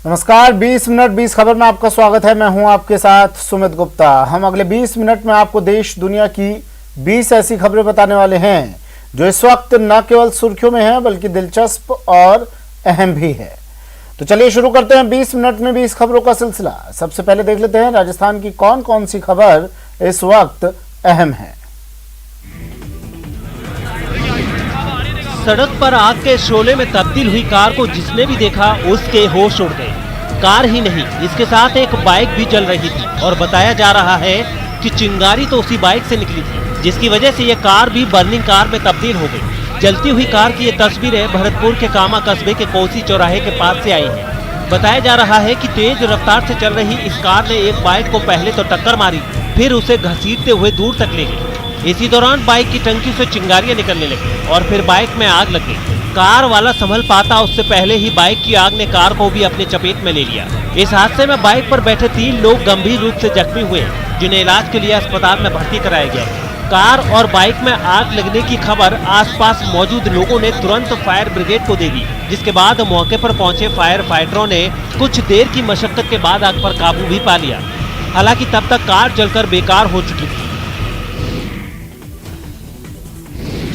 नमस्कार, 20 मिनट 20 खबर में आपका स्वागत है। मैं हूं आपके साथ सुमित गुप्ता। हम अगले 20 मिनट में आपको देश दुनिया की 20 ऐसी खबरें बताने वाले हैं जो इस वक्त न केवल सुर्खियों में है बल्कि दिलचस्प और अहम भी है। तो चलिए शुरू करते हैं 20 मिनट में 20 खबरों का सिलसिला। सबसे पहले देख लेते हैं राजस्थान की कौन कौन सी खबर इस वक्त अहम है। सड़क पर आग के शोले में तब्दील हुई कार को जिसने भी देखा उसके होश उड़ गए। कार ही नहीं, इसके साथ एक बाइक भी जल रही थी और बताया जा रहा है कि चिंगारी तो उसी बाइक से निकली थी, जिसकी वजह से ये कार भी बर्निंग कार में तब्दील हो गई। जलती हुई कार की ये तस्वीरें भरतपुर के कामा कस्बे के कोसी चौराहे के पास से आई हैं। बताया जा रहा है कि तेज रफ्तार से चल रही इस कार ने एक बाइक को पहले तो टक्कर मारी, फिर उसे घसीटते हुए दूर तक ले गई। इसी दौरान बाइक की टंकी से चिंगारियां निकलने लगी और फिर बाइक में आग लग गई। कार वाला संभल पाता उससे पहले ही बाइक की आग ने कार को भी अपने चपेट में ले लिया। इस हादसे में बाइक पर बैठे 3 लोग गंभीर रूप से जख्मी हुए, जिन्हें इलाज के लिए अस्पताल में भर्ती कराया गया है। कार और बाइक में आग लगने की खबर आसपास मौजूद लोगों ने तुरंत फायर ब्रिगेड को दे दी, जिसके बाद मौके पर पहुंचे फायर फाइटरों ने कुछ देर की मशक्कत के बाद आग पर काबू भी पा लिया। हालांकि तब तक कार जलकर बेकार हो चुकी थी।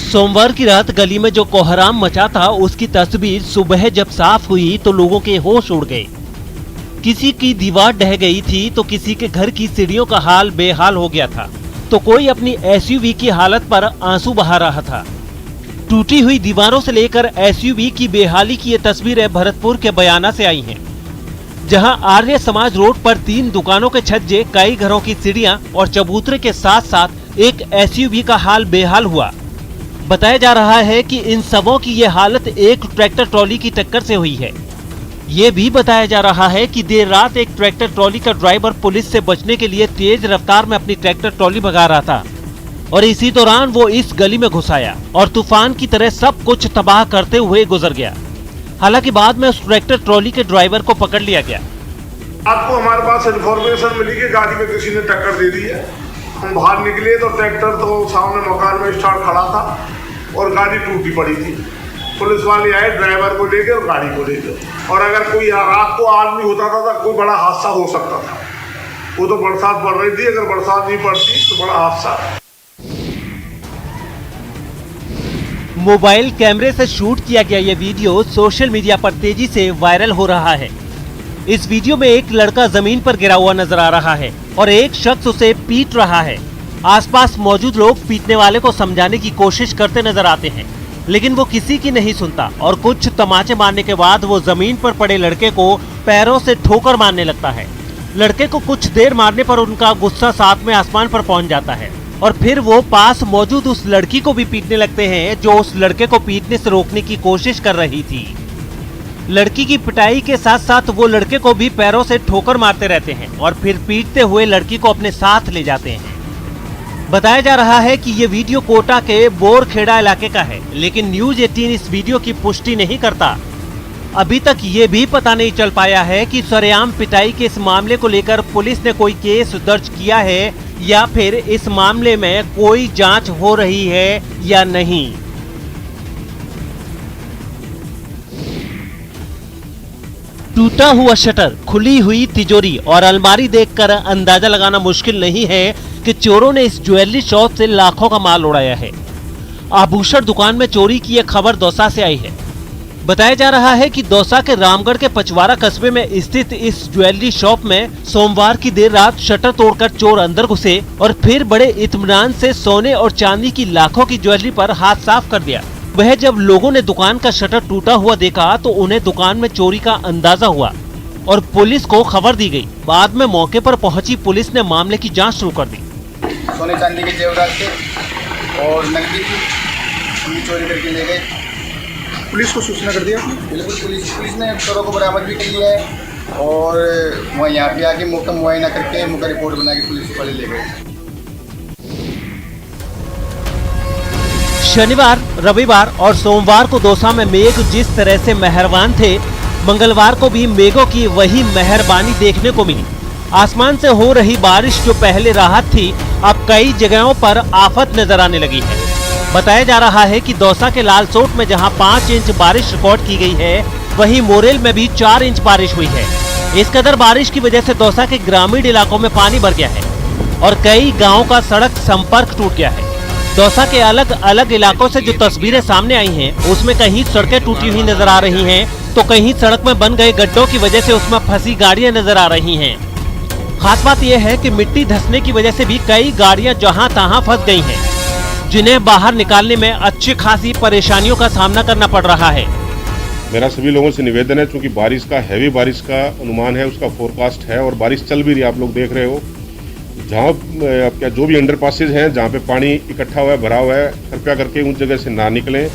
सोमवार की रात गली में जो कोहराम मचा था उसकी तस्वीर सुबह जब साफ हुई तो लोगों के होश उड़ गए। किसी की दीवार ढह गई थी तो किसी के घर की सीढ़ियों का हाल बेहाल हो गया था, तो कोई अपनी एसयूवी की हालत पर आंसू बहा रहा था। टूटी हुई दीवारों से लेकर एसयूवी की बेहाली की ये तस्वीरें भरतपुर के बयाना से आई हैं, जहां आर्य समाज रोड पर 3 दुकानों के छज्जे, कई घरों की सीढ़ियां और चबूतरे के साथ साथ एक एसयूवी का हाल बेहाल हुआ। बताया जा रहा है कि इन सबों की ये हालत एक ट्रैक्टर ट्रॉली की टक्कर से हुई है। ये भी बताया जा रहा है कि देर रात एक ट्रैक्टर ट्रॉली का ड्राइवर पुलिस से बचने के लिए तेज रफ्तार में अपनी ट्रैक्टर ट्रॉली भगा रहा था और इसी दौरान वो इस गली में घुस आया और तूफान की तरह सब कुछ तबाह करते हुए गुजर गया। हालांकि बाद में उस ट्रैक्टर ट्रॉली के ड्राइवर को पकड़ लिया गया। आपको हमारे पास इन्फॉर्मेशन मिली कि गाड़ी में किसी ने टक्कर दे दी है। हम बाहर निकले तो ट्रैक्टर तो सामने मकान में स्टार्ट खड़ा था और गाड़ी टूटी पड़ी थी। पुलिस वाले आए ड्राइवर को लेकर और गाड़ी को लेकर, और अगर कोई रात को आदमी होता था तो कोई बड़ा हादसा हो सकता था। वो तो बरसात पड़ रही थी, अगर बरसात नहीं पड़ती तो बड़ा हादसा। मोबाइल कैमरे से शूट किया गया ये वीडियो सोशल मीडिया पर तेजी से वायरल हो रहा है। इस वीडियो में एक लड़का जमीन पर गिरा हुआ नजर आ रहा है और एक शख्स उसे पीट रहा है। आसपास मौजूद लोग पीटने वाले को समझाने की कोशिश करते नजर आते हैं, लेकिन वो किसी की नहीं सुनता और कुछ तमाचे मारने के बाद वो जमीन पर पड़े लड़के को पैरों से ठोकर मारने लगता है। लड़के को कुछ देर मारने पर उनका गुस्सा 7वें आसमान पर पहुंच जाता है और फिर वो पास मौजूद उस लड़की को भी पीटने लगते हैं जो उस लड़के को पीटने से रोकने की कोशिश कर रही थी। लड़की की पिटाई के साथ साथ वो लड़के को भी पैरों से ठोकर मारते रहते हैं और फिर पीटते हुए लड़की को अपने साथ ले जाते हैं। बताया जा रहा है कि ये वीडियो कोटा के बोरखेड़ा इलाके का है, लेकिन न्यूज 18 इस वीडियो की पुष्टि नहीं करता। अभी तक ये भी पता नहीं चल पाया है कि सरेआम पिटाई के इस मामले को लेकर पुलिस ने कोई केस दर्ज किया है या फिर इस मामले में कोई जांच हो रही है या नहीं। टूटा हुआ शटर, खुली हुई तिजोरी और अलमारी देखकर अंदाजा लगाना मुश्किल नहीं है कि चोरों ने इस ज्वेलरी शॉप से लाखों का माल उड़ाया है। आभूषण दुकान में चोरी की यह खबर दौसा से आई है। बताया जा रहा है कि दौसा के रामगढ़ के पचवारा कस्बे में स्थित इस ज्वेलरी शॉप में सोमवार की देर रात शटर तोड़कर चोर अंदर घुसे और फिर बड़े इत्मीनान से सोने और चांदी की लाखों की ज्वेलरी पर हाथ साफ कर दिया। वह जब लोगों ने दुकान का शटर टूटा हुआ देखा तो उन्हें दुकान में चोरी का अंदाजा हुआ और पुलिस को खबर दी गई। बाद में मौके पर पहुंची पुलिस ने मामले की जांच शुरू कर दी। सोने चांदी के जेवरात थे और नकदी की चोरी करके ले गए। पुलिस को सूचना कर दिया? बिल्कुल, पुलिस ने चोरों को बरामद भी कर लिया है और वहाँ यहाँ पे आके मौका मुआयना करके मौका रिपोर्ट बना के पुलिस वाले ले गए। शनिवार, रविवार और सोमवार को दौसा में मेघ जिस तरह से मेहरबान थे, मंगलवार को भी मेघों की वही मेहरबानी देखने को मिली। आसमान से हो रही बारिश जो पहले राहत थी, अब कई जगहों पर आफत नजर आने लगी है। बताया जा रहा है कि दौसा के लालसोट में जहां 5 इंच बारिश रिकॉर्ड की गई है, वहीं मोरेल में भी 4 इंच बारिश हुई है। इस कदर बारिश की वजह से दौसा के ग्रामीण इलाकों में पानी भर गया है और कई गाँव का सड़क संपर्क टूट गया है। दौसा के अलग अलग इलाकों से जो तस्वीरें सामने आई हैं, उसमें कहीं सड़कें टूटी हुई नजर आ रही हैं, तो कहीं सड़क में बन गए गड्ढों की वजह से उसमें फंसी गाड़ियां नजर आ रही हैं। खास बात यह है कि मिट्टी धंसने की वजह से भी कई गाड़ियां जहां तहां फंस गई हैं, जिन्हें बाहर निकालने में अच्छी खासी परेशानियों का सामना करना पड़ रहा है। मेरा सभी लोगों से निवेदन है, चूंकि बारिश का हैवी बारिश का अनुमान है, उसका फोरकास्ट है और बारिश चल भी रही है, आप लोग देख रहे हो। जहाँ क्या जो भी अंडरपासेज हैं, जहाँ पे पानी इकट्ठा हुआ है, भरा हुआ है, कृपया करके उन जगह से ना निकलें।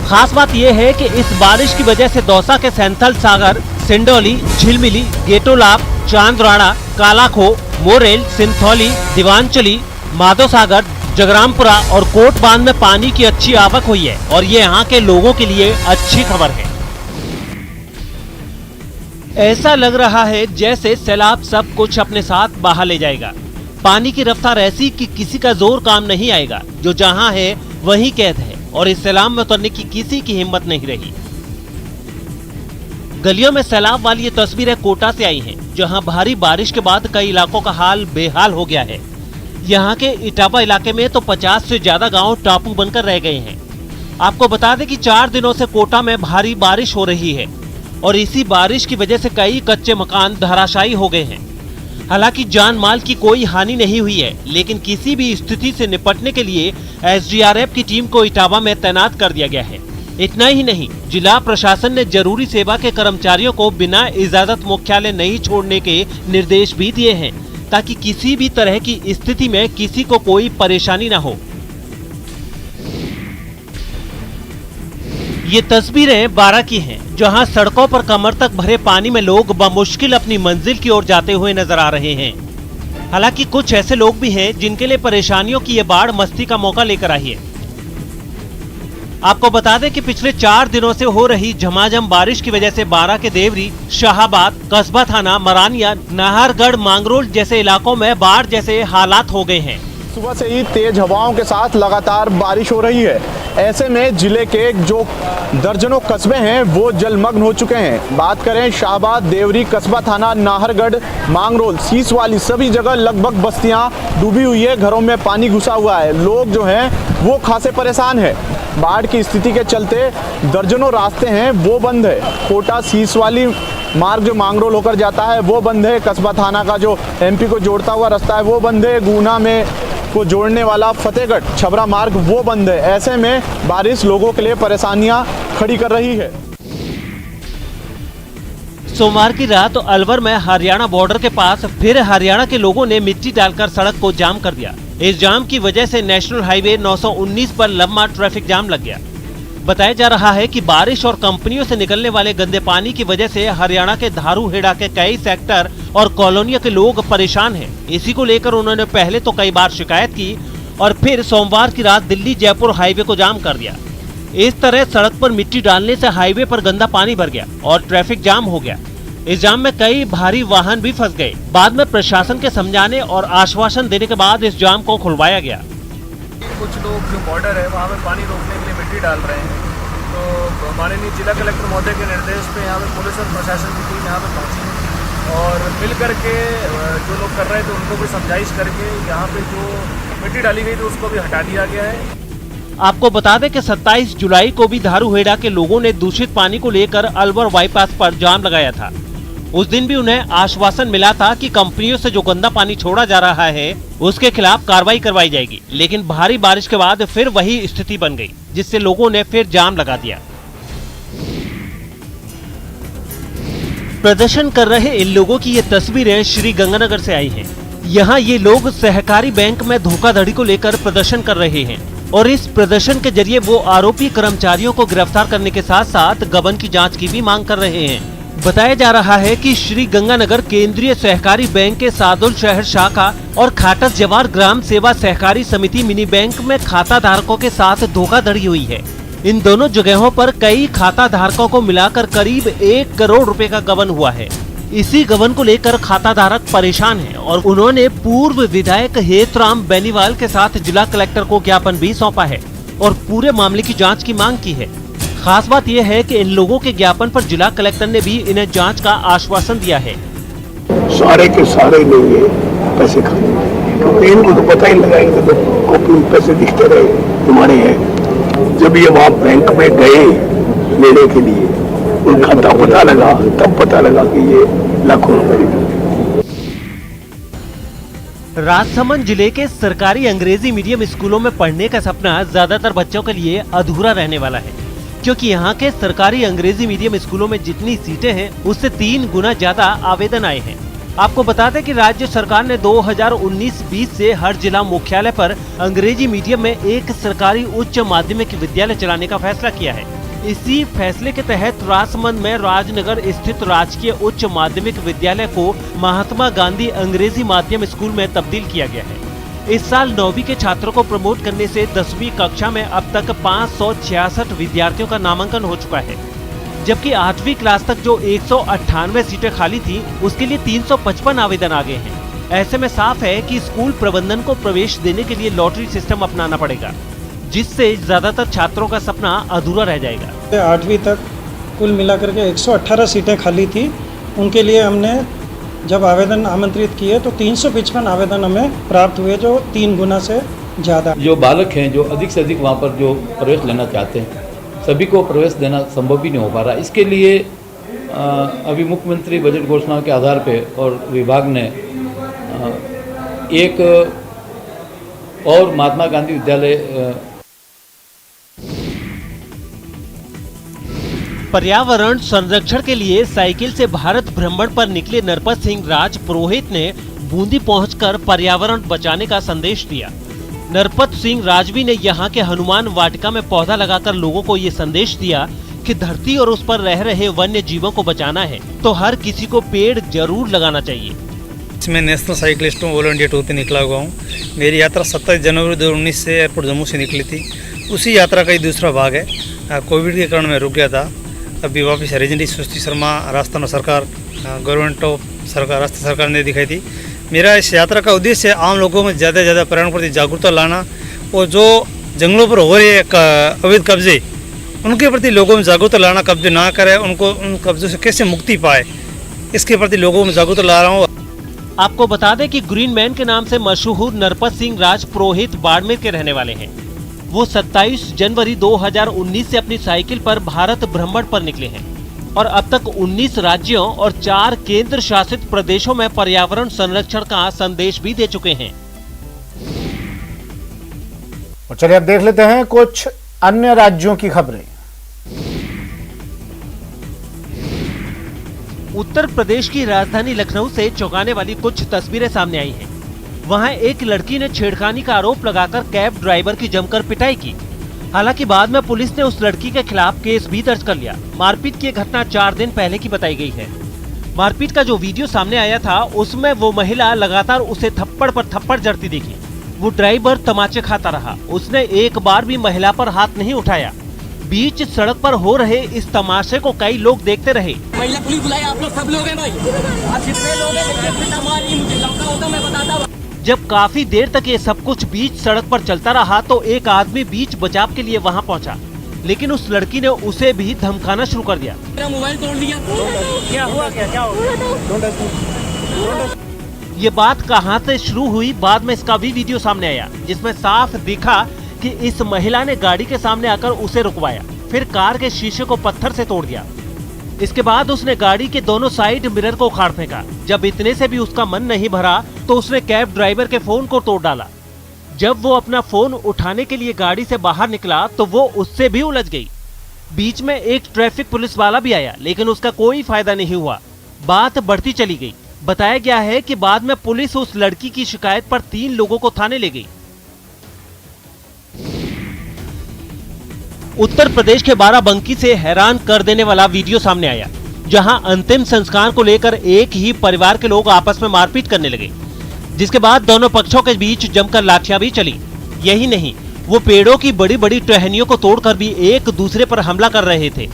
खास बात यह है कि इस बारिश की वजह से दौसा के सैंथल सागर, सिंडौली, झिलमिली, गेटोलाप, चांदराणा, कालाखो, मोरेल, सिंथौली, दीवानचली, माधो सागर, जगरामपुरा और कोट बांध में पानी की अच्छी आवक हुई है और ये यहाँ के लोगों के लिए अच्छी खबर है। ऐसा लग रहा है जैसे सैलाब सब कुछ अपने साथ बहा ले जाएगा। पानी की रफ्तार ऐसी कि किसी का जोर काम नहीं आएगा, जो जहां है वहीं कैद है और इस सैलाब में उतरने की किसी की हिम्मत नहीं रही। गलियों में सैलाब वाली ये तस्वीरें कोटा से आई हैं, जहां भारी बारिश के बाद कई इलाकों का हाल बेहाल हो गया है। यहाँ के इटावा इलाके में तो 50 से ज्यादा गांव टापू बनकर रह गए हैं। आपको बता दें कि 4 दिनों से कोटा में भारी बारिश हो रही है और इसी बारिश की वजह से कई कच्चे मकान धराशायी हो गए हैं। हालांकि जान माल की कोई हानि नहीं हुई है, लेकिन किसी भी स्थिति से निपटने के लिए एसडीआरएफ की टीम को इटावा में तैनात कर दिया गया है। इतना ही नहीं, जिला प्रशासन ने जरूरी सेवा के कर्मचारियों को बिना इजाजत मुख्यालय नहीं छोड़ने के निर्देश भी दिए हैं, ताकि किसी भी तरह की स्थिति में किसी को कोई परेशानी न हो। ये तस्वीरें बारा की हैं, जहां सड़कों पर कमर तक भरे पानी में लोग बमुश्किल अपनी मंजिल की ओर जाते हुए नजर आ रहे हैं। हालांकि कुछ ऐसे लोग भी हैं जिनके लिए परेशानियों की ये बाढ़ मस्ती का मौका लेकर आई है। आपको बता दें कि पिछले 4 दिनों से हो रही झमाझम बारिश की वजह से बारा के देवरी, शाहाबाद, कस्बा थाना, मरानिया, नाहरगढ़, मांगरोल जैसे इलाकों में बाढ़ जैसे हालात हो गए हैं। सुबह से ही तेज हवाओं के साथ लगातार बारिश हो रही है। ऐसे में जिले के जो दर्जनों कस्बे हैं वो जलमग्न हो चुके हैं। बात करें शाहबाद, देवरी, कस्बा थाना, नाहरगढ़, मांगरोल, सीसवाली, सभी जगह लगभग बस्तियां डूबी हुई है, घरों में पानी घुसा हुआ है। लोग जो हैं वो खासे परेशान है। बाढ़ की स्थिति के चलते दर्जनों रास्ते हैं वो बंद है। कोटा सीसवाली मार्ग जो मांगरोल होकर जाता है वो बंद है। कस्बा थाना का जो एमपी को जोड़ता हुआ रास्ता है वो बंद है। गुना में को जोड़ने वाला फतेहगढ़ छबरा मार्ग वो बंद है। ऐसे में बारिश लोगों के लिए परेशानियां खड़ी कर रही है। सोमवार की रात अलवर में हरियाणा बॉर्डर के पास फिर हरियाणा के लोगों ने मिट्टी डालकर सड़क को जाम कर दिया। इस जाम की वजह से नेशनल हाईवे 919 पर लंबा ट्रैफिक जाम लग गया। बताया जा रहा है कि बारिश और कंपनियों से निकलने वाले गंदे पानी की वजह से हरियाणा के धारूहेड़ा के कई सेक्टर और कॉलोनियों के लोग परेशान हैं। इसी को लेकर उन्होंने पहले तो कई बार शिकायत की और फिर सोमवार की रात दिल्ली जयपुर हाईवे को जाम कर दिया। इस तरह सड़क पर मिट्टी डालने से हाईवे पर गंदा पानी भर गया और ट्रैफिक जाम हो गया। इस जाम में कई भारी वाहन भी फंस गए। बाद में प्रशासन के समझाने और आश्वासन देने के बाद इस जाम को खुलवाया गया। कुछ लोग जो बॉर्डर है वहाँ पे पानी रोकने के लिए मिट्टी डाल रहे हैं, तो माननीय जिला कलेक्टर महोदय के निर्देश पे यहाँ पे पुलिस और प्रशासन की टीम यहाँ पे पहुँची और मिल करके जो लोग कर रहे थे उनको भी समझाइश करके यहाँ पे जो मिट्टी डाली गई थी उसको भी हटा दिया गया है। आपको बता दें कि 27 जुलाई को भी धारूहेड़ा के लोगों ने दूषित पानी को लेकर अलवर बाईपास पर जाम लगाया था। उस दिन भी उन्हें आश्वासन मिला था कि कंपनियों से जो गंदा पानी छोड़ा जा रहा है उसके खिलाफ कार्रवाई करवाई जाएगी, लेकिन भारी बारिश के बाद फिर वही स्थिति बन गई, जिससे लोगों ने फिर जाम लगा दिया। प्रदर्शन कर रहे इन लोगों की ये तस्वीरें श्री गंगानगर से आई हैं। यहाँ ये लोग सहकारी बैंक में धोखाधड़ी को लेकर प्रदर्शन कर रहे हैं और इस प्रदर्शन के जरिए वो आरोपी कर्मचारियों को गिरफ्तार करने के साथ साथ गबन की जांच की भी मांग कर रहे हैं। बताया जा रहा है कि श्री गंगानगर केंद्रीय सहकारी बैंक के सादुल शहर शाखा और खाटस जवार ग्राम सेवा सहकारी समिति मिनी बैंक में खाता धारकों के साथ धोखाधड़ी हुई है। इन दोनों जगहों पर कई खाता धारकों को मिलाकर करीब 1 करोड़ रुपए का गबन हुआ है। इसी गबन को लेकर खाता धारक परेशान हैं और उन्होंने पूर्व विधायक हेतराम बेनीवाल के साथ जिला कलेक्टर को ज्ञापन भी सौंपा है और पूरे मामले की जाँच की मांग की है। खास बात यह है कि इन लोगों के ज्ञापन पर जिला कलेक्टर ने भी इन्हें जांच का आश्वासन दिया है। सारे के सारे लेंगे पैसे खाने, क्योंकि इनको तो पता ही लगा, इनको तो कॉपी में पैसे दिखते रहे तुम्हारे हैं। जब ये वहाँ बैंक में गए लेने के लिए, उनका तब पता लगा कि ये लाखों रुपए। राजसमंद जिले के सरकारी अंग्रेजी मीडियम स्कूलों में पढ़ने का सपना ज्यादातर बच्चों के लिए अधूरा रहने वाला है, क्योंकि यहाँ के सरकारी अंग्रेजी मीडियम स्कूलों में जितनी सीटें हैं उससे 3 गुना ज्यादा आवेदन आए हैं। आपको बता दें कि राज्य सरकार ने 2019-20 से हर जिला मुख्यालय पर अंग्रेजी मीडियम में एक सरकारी उच्च माध्यमिक विद्यालय चलाने का फैसला किया है। इसी फैसले के तहत राजसमंद में राजनगर स्थित राजकीय उच्च माध्यमिक विद्यालय को महात्मा गांधी अंग्रेजी माध्यम स्कूल में तब्दील किया गया है। इस साल 9वीं के छात्रों को प्रमोट करने से 10वीं कक्षा में अब तक 566 विद्यार्थियों का नामांकन हो चुका है, जबकि 8वीं क्लास तक जो 198 सीटें खाली थी उसके लिए 355 आवेदन आ गए हैं। ऐसे में साफ है कि स्कूल प्रबंधन को प्रवेश देने के लिए लॉटरी सिस्टम अपनाना पड़ेगा, जिससे ज्यादातर छात्रों का सपना अधूरा रह जाएगा। 8वीं तक कुल मिलाकर के 118 सीटें खाली थी, उनके लिए हमने जब आवेदन आमंत्रित किए तो 355 आवेदन हमें प्राप्त हुए, जो 3 गुना से ज़्यादा। जो बालक हैं जो अधिक से अधिक वहाँ पर जो प्रवेश लेना चाहते हैं, सभी को प्रवेश देना संभव ही नहीं हो पा रहा। इसके लिए अभी मुख्यमंत्री बजट घोषणा के आधार पे और विभाग ने एक और महात्मा गांधी विद्यालय पर्यावरण संरक्षण के लिए साइकिल से भारत भ्रमण पर निकले नरपत सिंह राज पुरोहित ने बूंदी पहुंचकर पर्यावरण बचाने का संदेश दिया। नरपत सिंह राजवी ने यहां के हनुमान वाटिका में पौधा लगाकर लोगों को ये संदेश दिया कि धरती और उस पर रह रहे वन्य जीवों को बचाना है तो हर किसी को पेड़ जरूर लगाना चाहिए। मैं नेशनल साइकिलिस्ट हूँ, ऑल इंडिया टूर पे निकला हुआ हूँ। मेरी यात्रा 27 जनवरी 2019 से एयरपोर्ट जम्मू से निकली थी। उसी यात्रा का ही दूसरा भाग है। कोविड के कारण मैं रुक गया था। अभी वापस रीजेंटी सुश्री शर्मा राजस्थान सरकार, गवर्नमेंट ऑफ सरकार, राजस्थान सरकार ने दिखाई थी। मेरा इस यात्रा का उद्देश्य है आम लोगों में ज़्यादा से ज़्यादा पर्यावरण प्रति जागरूकता लाना और जो जंगलों पर हो रहे अवैध कब्जे, उनके प्रति लोगों में जागरूकता लाना, कब्जे ना करें, उनको उन कब्जों से कैसे मुक्ति पाए, इसके प्रति लोगों में जागरूकता ला रहा हूँ। आपको बता दें कि ग्रीन मैन के नाम से मशहूर नरपत सिंह राज पुरोहित बाड़मेर के रहने वाले हैं। वो 27 जनवरी 2019 से अपनी साइकिल पर भारत भ्रमण पर निकले हैं और अब तक 19 राज्यों और 4 केंद्र शासित प्रदेशों में पर्यावरण संरक्षण का संदेश भी दे चुके हैं। और चलिए अब देख लेते हैं कुछ अन्य राज्यों की खबरें। उत्तर प्रदेश की राजधानी लखनऊ से चौंकाने वाली कुछ तस्वीरें सामने आई हैं। वहां एक लड़की ने छेड़खानी का आरोप लगाकर कैब ड्राइवर की जमकर पिटाई की। हालांकि बाद में पुलिस ने उस लड़की के खिलाफ केस भी दर्ज कर लिया। मारपीट की घटना 4 दिन पहले की बताई गई है। मारपीट का जो वीडियो सामने आया था उसमें वो महिला लगातार उसे थप्पड़ पर थप्पड़ जड़ती दिखी। वो ड्राइवर तमाचे खाता रहा। उसने एक बार भी महिला पर हाथ नहीं उठाया। बीच सड़क पर हो रहे इस तमाशे को कई लोग देखते रहे। महिला पुलिस बुलाई, आप लोग सब लोग हैं भाई, आप जितने लोग हैं मुझे लौटा होता मैं बताता। जब काफी देर तक ये सब कुछ बीच सड़क पर चलता रहा तो एक आदमी बीच बचाव के लिए वहां पहुंचा, लेकिन उस लड़की ने उसे भी धमकाना शुरू कर दिया। मेरा मोबाइल तोड़ दिया। क्या हुआ? क्या हुआ? ये बात कहां से शुरू हुई, बाद में इसका भी वीडियो सामने आया जिसमें साफ दिखा कि इस महिला ने गाड़ी के सामने आकर उसे रुकवाया, फिर कार के शीशे को पत्थर से तोड़ दिया। इसके बाद उसने गाड़ी के दोनों साइड मिरर को उखाड़ फेंका। जब इतने से भी उसका मन नहीं भरा तो उसने कैब ड्राइवर के फोन को तोड़ डाला। जब वो अपना फोन उठाने के लिए गाड़ी से बाहर निकला तो वो उससे भी उलझ गई। बीच में एक ट्रैफिक पुलिस वाला भी आया, लेकिन उसका कोई फायदा नहीं हुआ। बात बढ़ती चली गई। बताया गया है कि बाद में पुलिस उस लड़की की शिकायत पर 3 लोगों को थाने ले गई। उत्तर प्रदेश के बाराबंकी से हैरान कर देने वाला वीडियो सामने आया, जहां अंतिम संस्कार को लेकर एक ही परिवार के लोग आपस में मारपीट करने लगे, जिसके बाद दोनों पक्षों के बीच जमकर लाठियां भी चली। यही नहीं, वो पेड़ों की बड़ी बड़ी टहनियों को तोड़कर भी एक दूसरे पर हमला कर रहे थे।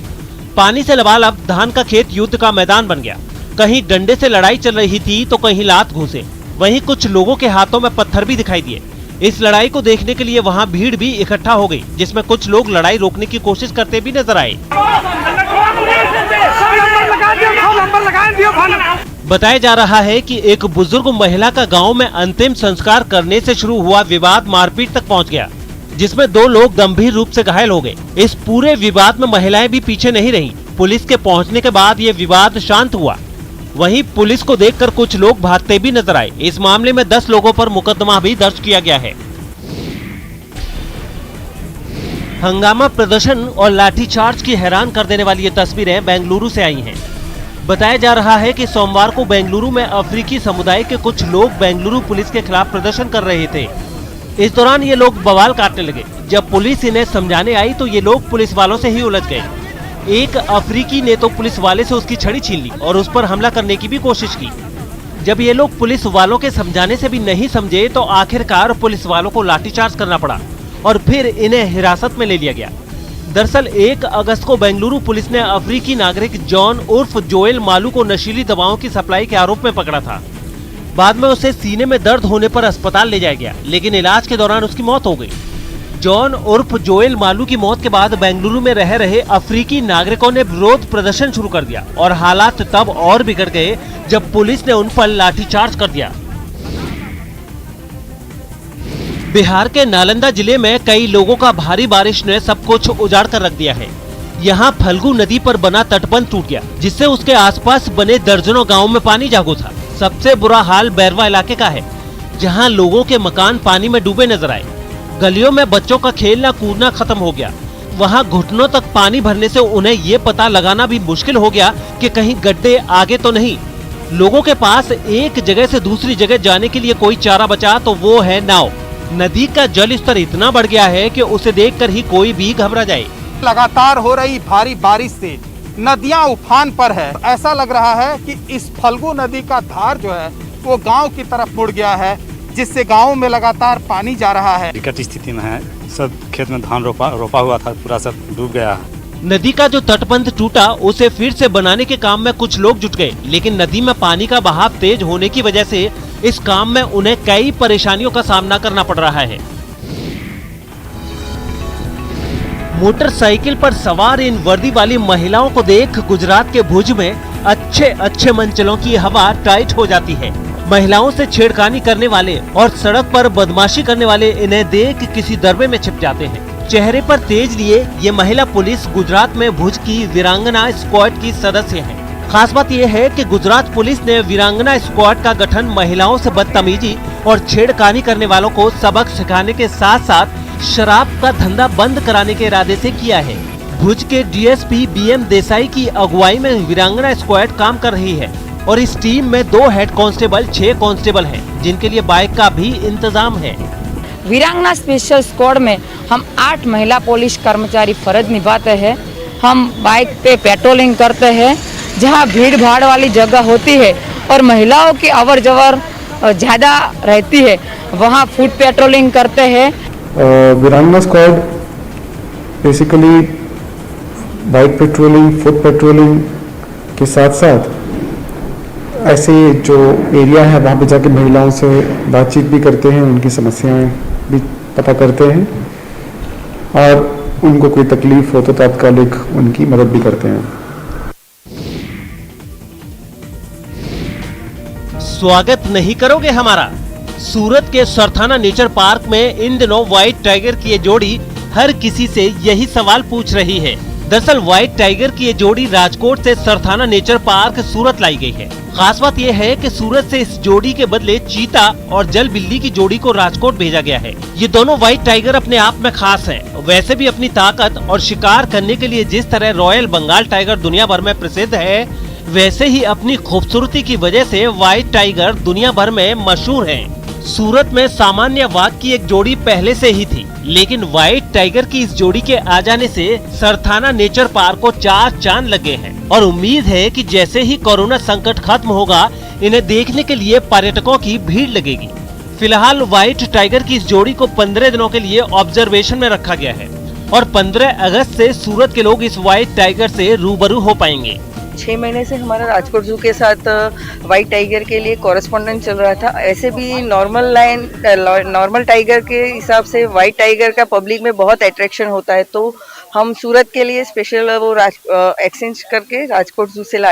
पानी से लबालब धान का खेत युद्ध का मैदान बन गया। कहीं डंडे से लड़ाई चल रही थी तो कहीं लात घूंसे। वहीं कुछ लोगों के हाथों में पत्थर भी दिखाई दिए। इस लड़ाई को देखने के लिए वहां भीड़ भी इकट्ठा हो गई, जिसमें कुछ लोग लड़ाई रोकने की कोशिश करते भी नजर आए। बताया जा रहा है कि एक बुजुर्ग महिला का गांव में अंतिम संस्कार करने से शुरू हुआ विवाद मारपीट तक पहुंच गया, जिसमें 2 लोग गंभीर रूप से घायल हो गए। इस पूरे विवाद में महिलाएं भी पीछे नहीं रहीं। पुलिस के पहुंचने के बाद ये विवाद शांत हुआ। वहीं पुलिस को देखकर कुछ लोग भागते भी नजर आए। इस मामले में 10 लोगों पर मुकदमा भी दर्ज किया गया है। हंगामा प्रदर्शन और लाठीचार्ज की हैरान कर देने वाली ये तस्वीरें बेंगलुरु से आई हैं। बताया जा रहा है कि सोमवार को बेंगलुरु में अफ्रीकी समुदाय के कुछ लोग बेंगलुरु पुलिस के खिलाफ प्रदर्शन कर रहे थे। इस दौरान ये लोग बवाल काटने लगे। जब पुलिस इन्हें समझाने आई तो ये लोग पुलिस वालों से ही उलझ गए। एक अफ्रीकी ने तो पुलिस वाले से उसकी छड़ी छीन ली और उस पर हमला करने की भी कोशिश की। जब ये लोग पुलिस वालों के समझाने से भी नहीं समझे तो आखिरकार पुलिस वालों को लाठीचार्ज करना पड़ा और फिर इन्हें हिरासत में ले लिया गया। दरअसल 1 अगस्त को बेंगलुरु पुलिस ने अफ्रीकी नागरिक जॉन उर्फ जोएल मालू को नशीली दवाओं की सप्लाई के आरोप में पकड़ा था। बाद में उसे सीने में दर्द होने पर अस्पताल ले जाया गया, लेकिन इलाज के दौरान उसकी मौत हो गई। जॉन उर्फ जोएल मालू की मौत के बाद बेंगलुरु में रह रहे अफ्रीकी नागरिकों ने विरोध प्रदर्शन शुरू कर दिया और हालात तब और बिगड़ गए जब पुलिस ने उन पर लाठीचार्ज कर दिया। बिहार के नालंदा जिले में कई लोगों का भारी बारिश ने सब कुछ उजाड़ कर रख दिया है। यहाँ फल्गु नदी पर बना तटबंध टूट गया, जिससे उसके आसपास बने दर्जनों गांवों में पानी जा घुसा। सबसे बुरा हाल बैरवा इलाके का है, जहां लोगों के मकान पानी में डूबे नजर आए। गलियों में बच्चों का खेलना कूदना खत्म हो गया। वहां घुटनों तक पानी भरने से उन्हें ये पता लगाना भी मुश्किल हो गया कि कहीं गड्ढे आगे तो नहीं। लोगों के पास एक जगह से दूसरी जगह जाने के लिए कोई चारा बचा तो वो है नाव। नदी का जल स्तर इतना बढ़ गया है कि उसे देखकर ही कोई भी घबरा जाए। लगातार हो रही भारी बारिश से नदियां उफान पर है। ऐसा लग रहा है कि इस फल्गु नदी का धार जो है वो गांव की तरफ मुड़ गया है, जिससे गांव में लगातार पानी जा रहा है। विकट स्थिति में है, सब खेत में धान रोपा हुआ था, पूरा सब डूब गया है। नदी का जो तटबंध टूटा उसे फिर से बनाने के काम में कुछ लोग जुट गए, लेकिन नदी में पानी का बहाव तेज होने की वजह से इस काम में उन्हें कई परेशानियों का सामना करना पड़ रहा है। मोटरसाइकिल पर सवार इन वर्दी वाली महिलाओं को देख गुजरात के भुज में अच्छे मंचलों की हवा टाइट हो जाती है। महिलाओं से छेड़खानी करने वाले और सड़क पर बदमाशी करने वाले इन्हें देख किसी दरबे में छिप जाते हैं। चेहरे पर तेज लिए ये महिला पुलिस गुजरात में भुज की वीरांगना स्क्वाड की सदस्य है। खास बात यह है कि गुजरात पुलिस ने वीरांगना स्क्वाड का गठन महिलाओं से बदतमीजी और छेड़खानी करने वालों को सबक सिखाने के साथ साथ शराब का धंधा बंद कराने के इरादे से किया है। भुज के डीएसपी बीएम देसाई की अगुवाई में वीरांगना स्क्वाड काम कर रही है और इस टीम में 2 हेड कांस्टेबल 6 कांस्टेबल हैं, जिनके लिए बाइक का भी इंतजाम है। वीरांगना स्पेशल स्क्वाड में हम 8 महिला पुलिस कर्मचारी फर्ज निभाते हैं। हम बाइक पे पेट्रोलिंग करते हैं, जहां भीड़ भाड़ वाली जगह होती है और महिलाओं की अवर जवर ज़्यादा रहती है, वहां फुट पेट्रोलिंग करते हैं। वीरांगना squad basically bike patrolling, foot patrolling के साथ साथ ऐसे जो एरिया है वहाँ पे जाके महिलाओं से बातचीत भी करते हैं, उनकी समस्याएं भी पता करते हैं और उनको कोई तकलीफ हो तो तात्कालिक उनकी मदद भी करते हैं। स्वागत नहीं करोगे हमारा? सूरत के सरथाना नेचर पार्क में इन दिनों व्हाइट टाइगर की ये जोड़ी हर किसी से यही सवाल पूछ रही है। दरअसल व्हाइट टाइगर की ये जोड़ी राजकोट से सरथाना नेचर पार्क सूरत लाई गई है। खास बात यह है कि सूरत से इस जोड़ी के बदले चीता और जल बिल्ली की जोड़ी को राजकोट भेजा गया है। ये दोनों व्हाइट टाइगर अपने आप में खास हैं। वैसे भी अपनी ताकत और शिकार करने के लिए जिस तरह रॉयल बंगाल टाइगर दुनिया भर में प्रसिद्ध है, वैसे ही अपनी खूबसूरती की वजह से व्हाइट टाइगर दुनिया भर में मशहूर हैं। सूरत में सामान्य वाघ की एक जोड़ी पहले से ही थी, लेकिन व्हाइट टाइगर की इस जोड़ी के आ जाने से सरथाना नेचर पार्क को 4 चांद लगे हैं और उम्मीद है कि जैसे ही कोरोना संकट खत्म होगा, इन्हें देखने के लिए पर्यटकों की भीड़ लगेगी। फिलहाल व्हाइट टाइगर की इस जोड़ी को 15 दिनों के लिए ऑब्जर्वेशन में रखा गया है और 15 अगस्त से सूरत के लोग इस व्हाइट टाइगर से रूबरू हो पाएंगे। 6 महीने से हमारा राजकोट जू के साथ वाइट टाइगर के लिए कॉरेस्पॉन्डेंट चल रहा था। ऐसे भी नॉर्मल टाइगर के हिसाब से वाइट टाइगर का पब्लिक में बहुत अट्रैक्शन होता है, तो हम सूरत के लिए स्पेशल वो एक्सचेंज करके राजकोट जू से लाए।